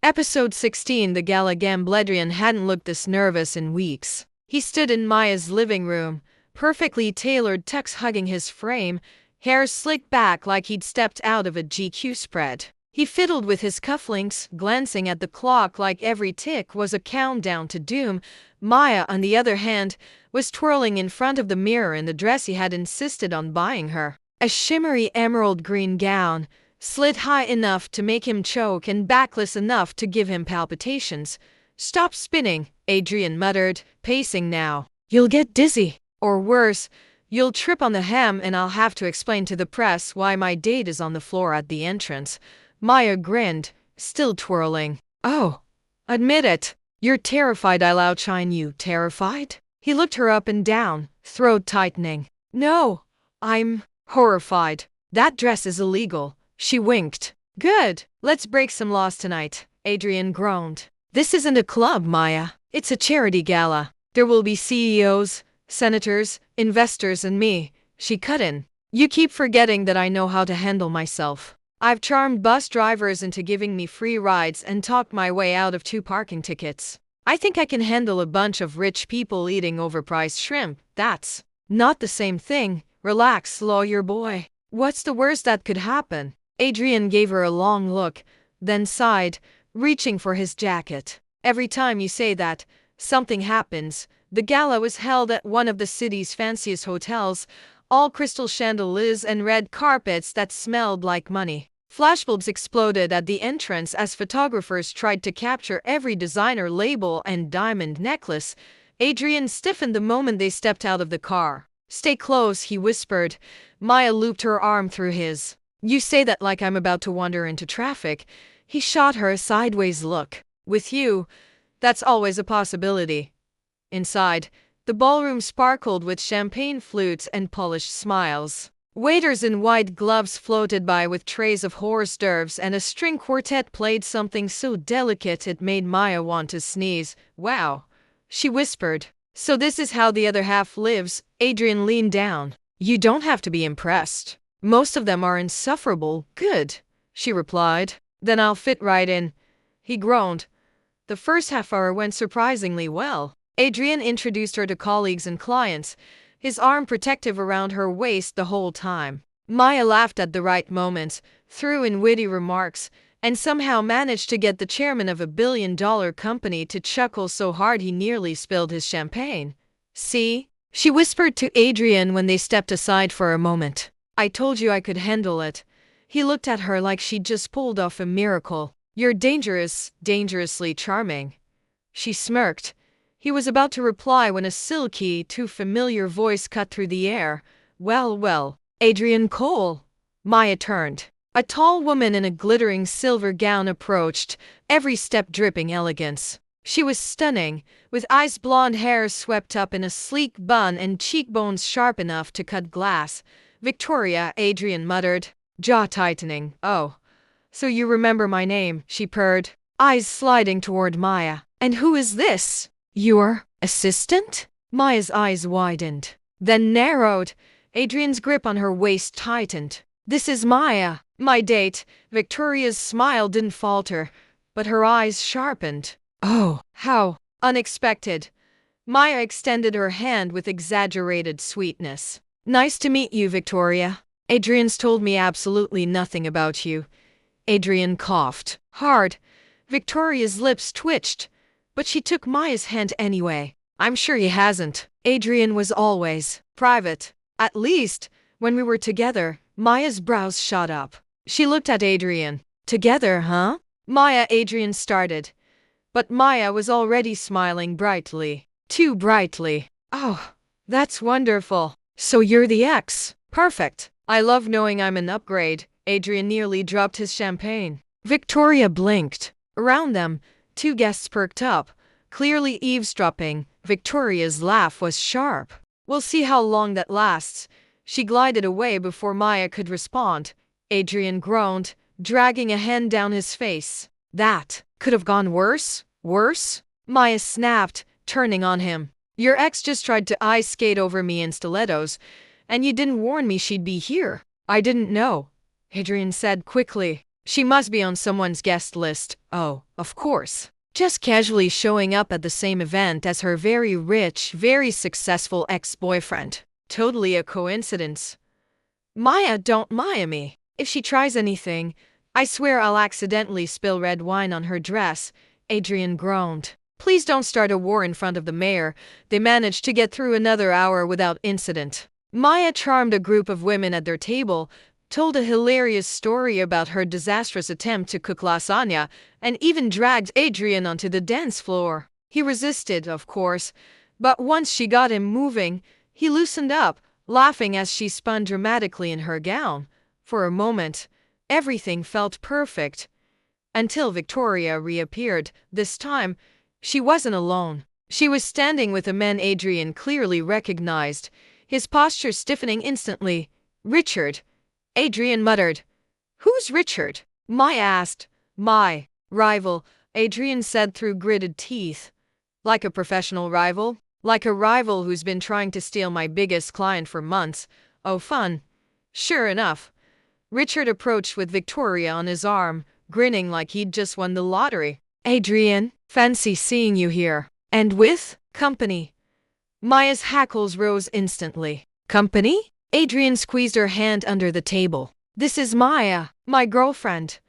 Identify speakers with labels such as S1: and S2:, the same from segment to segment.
S1: Episode 16. The gala gamble. Adrian hadn't looked this nervous in weeks. He stood in Maya's living room, perfectly tailored tux hugging his frame, hair slicked back like he'd stepped out of a GQ spread. He fiddled with his cufflinks, glancing at the clock like every tick was a countdown to doom. Maya, on the other hand, was twirling in front of the mirror in the dress he had insisted on buying her. A shimmery emerald green gown, slid high enough to make him choke and backless enough to give him palpitations. "Stop spinning," Adrian muttered, pacing now. "You'll get dizzy. Or worse, you'll trip on the hem and I'll have to explain to the press why my date is on the floor at the entrance." Maya grinned, still twirling. "Oh, admit it. You're terrified I'll outshine you." "Terrified?" He looked her up and down, throat tightening. "No, I'm horrified. That dress is illegal." She winked. "Good. Let's break some laws tonight," Adrian groaned. "This isn't a club, Maya. It's a charity gala. There will be CEOs, senators, investors, and me." She cut in. "You keep forgetting that I know how to handle myself. I've charmed bus drivers into giving me free rides and talked my way out of 2 parking tickets. I think I can handle a bunch of rich people eating overpriced shrimp. That's not the same thing. Relax, lawyer boy. What's the worst that could happen?" Adrian gave her a long look, then sighed, reaching for his jacket. "Every time you say that, something happens." The gala was held at one of the city's fanciest hotels, all crystal chandeliers and red carpets that smelled like money. Flashbulbs exploded at the entrance as photographers tried to capture every designer label and diamond necklace. Adrian stiffened the moment they stepped out of the car. "Stay close," he whispered. Maya looped her arm through his. "You say that like I'm about to wander into traffic." He shot her a sideways look. "With you, that's always a possibility." Inside, the ballroom sparkled with champagne flutes and polished smiles. Waiters in white gloves floated by with trays of hors d'oeuvres, and a string quartet played something so delicate it made Maya want to sneeze. "Wow," she whispered. "So this is how the other half lives." Adrian leaned down. "You don't have to be impressed. Most of them are insufferable." "Good," she replied. "Then I'll fit right in." He groaned. The first half hour went surprisingly well. Adrian introduced her to colleagues and clients, his arm protective around her waist the whole time. Maya laughed at the right moments, threw in witty remarks, and somehow managed to get the chairman of a billion-dollar company to chuckle so hard he nearly spilled his champagne. "See?" she whispered to Adrian when they stepped aside for a moment. "I told you I could handle it." He looked at her like she'd just pulled off a miracle. "You're dangerous, dangerously charming." She smirked. He was about to reply when a silky, too familiar voice cut through the air. "Well, well, Adrian Cole." Maya turned. A tall woman in a glittering silver gown approached, every step dripping elegance. She was stunning, with ice blonde hair swept up in a sleek bun and cheekbones sharp enough to cut glass. "Victoria," Adrian muttered, jaw tightening. "Oh, so you remember my name," she purred, eyes sliding toward Maya. "And who is this? Your assistant?" Maya's eyes widened, then narrowed. Adrian's grip on her waist tightened. "This is Maya, my date." Victoria's smile didn't falter, but her eyes sharpened. "Oh, how unexpected." Maya extended her hand with exaggerated sweetness. "Nice to meet you, Victoria. Adrian's told me absolutely nothing about you." Adrian coughed hard. Victoria's lips twitched, but she took Maya's hand anyway. "I'm sure he hasn't. Adrian was always private. At least, when we were together." Maya's brows shot up. She looked at Adrian. "Together, huh?" Adrian started. But Maya was already smiling brightly. Too brightly. "Oh, that's wonderful. So you're the ex. Perfect. I love knowing I'm an upgrade." Adrian nearly dropped his champagne. Victoria blinked. Around them, 2 guests perked up, clearly eavesdropping. Victoria's laugh was sharp. "We'll see how long that lasts." She glided away before Maya could respond. Adrian groaned, dragging a hand down his face. "That could have gone worse." "Worse?" Maya snapped, turning on him. "Your ex just tried to ice skate over me in stilettos, and you didn't warn me she'd be here." "I didn't know," Adrian said quickly. She must be on someone's guest list. Oh, of course. Just casually showing up at the same event as her very rich, very successful ex-boyfriend. Totally a coincidence. Maya, don't Maya me. If she tries anything, I swear I'll accidentally spill red wine on her dress, Adrian groaned. Please don't start a war in front of the mayor. They managed to get through another hour without incident. Maya charmed a group of women at their table, told a hilarious story about her disastrous attempt to cook lasagna, and even dragged Adrian onto the dance floor. He resisted, of course, but once she got him moving, he loosened up, laughing as she spun dramatically in her gown. For a moment, everything felt perfect. Until Victoria reappeared. This time, she wasn't alone. She was standing with a man Adrian clearly recognized, his posture stiffening instantly. Richard. Adrian muttered. Who's Richard? Maya asked. My rival, Adrian said through gritted teeth. Like a professional rival? Like a rival who's been trying to steal my biggest client for months. Oh, fun. Sure enough. Richard approached with Victoria on his arm, grinning like he'd just won the lottery. Adrian, fancy seeing you here. And with company. Maya's hackles rose instantly. Company? Adrian squeezed her hand under the table. This is Maya, my girlfriend.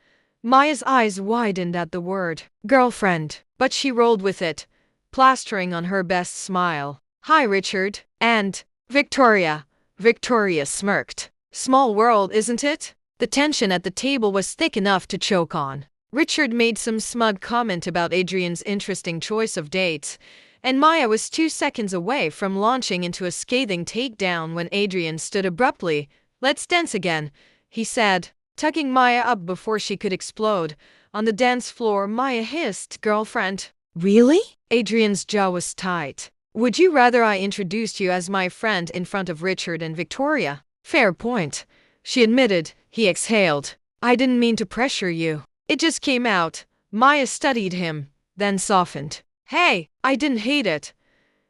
S1: Maya's eyes widened at the word girlfriend, but she rolled with it, plastering on her best smile. Hi, Richard. And Victoria. Victoria smirked. Small world, isn't it? The tension at the table was thick enough to choke on. Richard made some smug comment about Adrian's interesting choice of dates, and Maya was 2 seconds away from launching into a scathing takedown when Adrian stood abruptly. Let's dance again, he said, tugging Maya up before she could explode. On the dance floor, Maya hissed, girlfriend. Really? Adrian's jaw was tight. Would you rather I introduced you as my friend in front of Richard and Victoria? Fair point, she admitted. He exhaled. I didn't mean to pressure you. It just came out. Maya studied him, then softened. Hey, I didn't hate it.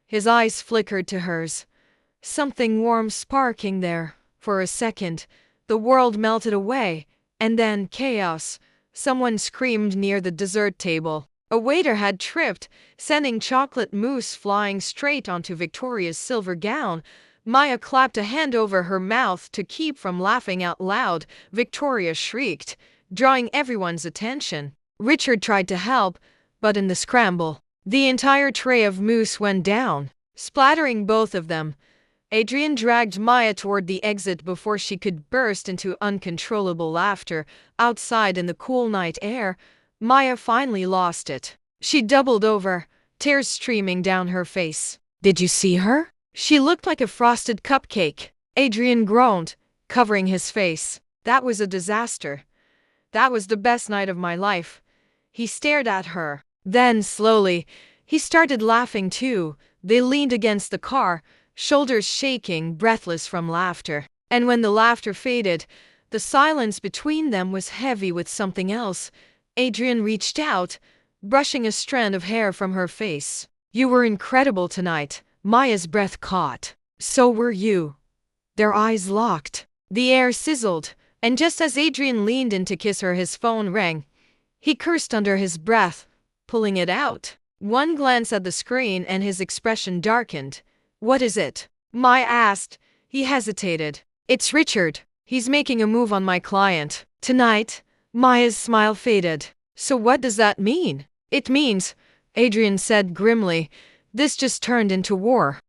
S1: His eyes flickered to hers. Something warm sparking there. For a second, the world melted away, and then chaos. Someone screamed near the dessert table. A waiter had tripped, sending chocolate mousse flying straight onto Victoria's silver gown. Maya clapped a hand over her mouth to keep from laughing out loud. Victoria shrieked, drawing everyone's attention. Richard tried to help, but in the scramble, the entire tray of mousse went down, splattering both of them. Adrian dragged Maya toward the exit before she could burst into uncontrollable laughter. Outside in the cool night air, Maya finally lost it. She doubled over, tears streaming down her face. Did you see her? She looked like a frosted cupcake. Adrian groaned, covering his face. That was a disaster. That was the best night of my life. He stared at her. Then, slowly, he started laughing too. They leaned against the car, shoulders shaking, breathless from laughter. And when the laughter faded, the silence between them was heavy with something else. Adrian reached out, brushing a strand of hair from her face. You were incredible tonight. Maya's breath caught. So were you. Their eyes locked. The air sizzled, and just as Adrian leaned in to kiss her, his phone rang. He cursed under his breath, pulling it out. One glance at the screen and his expression darkened. What is it? Maya asked. He hesitated. It's Richard. He's making a move on my client. Tonight? Maya's smile faded. So what does that mean? It means, Adrian said grimly, this just turned into war.